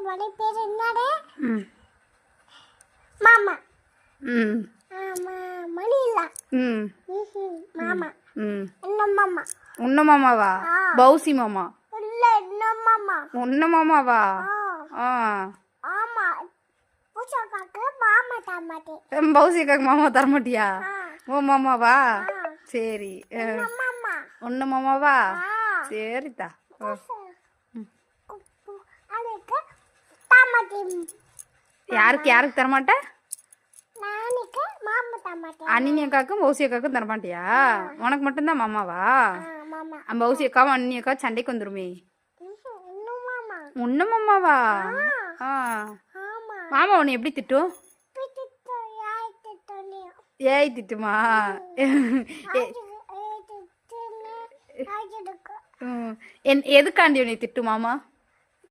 மணி பேர் என்னடே ம் மாமா ம் ஆமா மணி இல்ல ம் மாமா ம் என்ன மாமா உன்ன மாமாவா பௌசி மாமா இல்ல என்ன மாமா உன்ன மாமாவா ஆ ஆமா பூச்சா காக்கு மாமா தமாட்டே பௌசிக்காக்கு மாமா தரமாட்டியா ஓ மாமாவா சரி மாமா உன்ன மாமாவா சரிதா அதுக்கு தமாட்டே யாருக்கு யாருக்கு தரமாட்ட நானுக்கு மாமா தமாட்டே அண்ணி அக்காக்கும் பௌசி அக்காக்கும் தரமாட்டியா உனக்கு மட்டும்தான் மாமாவா மாமா பௌசி அக்காவும் அண்ணி அக்கா சண்டைக்கு வந்துருமே இன்னும் மாமா உன்ன மாமாவா ஆ ஆமா மாமா உன்னை எப்படி திட்டும் பிடித்து யாய்த்து தொனியோ ஏய் திட்டுமா அதுக்கு எதுக்காண்டி உன்னை திட்டு மாமா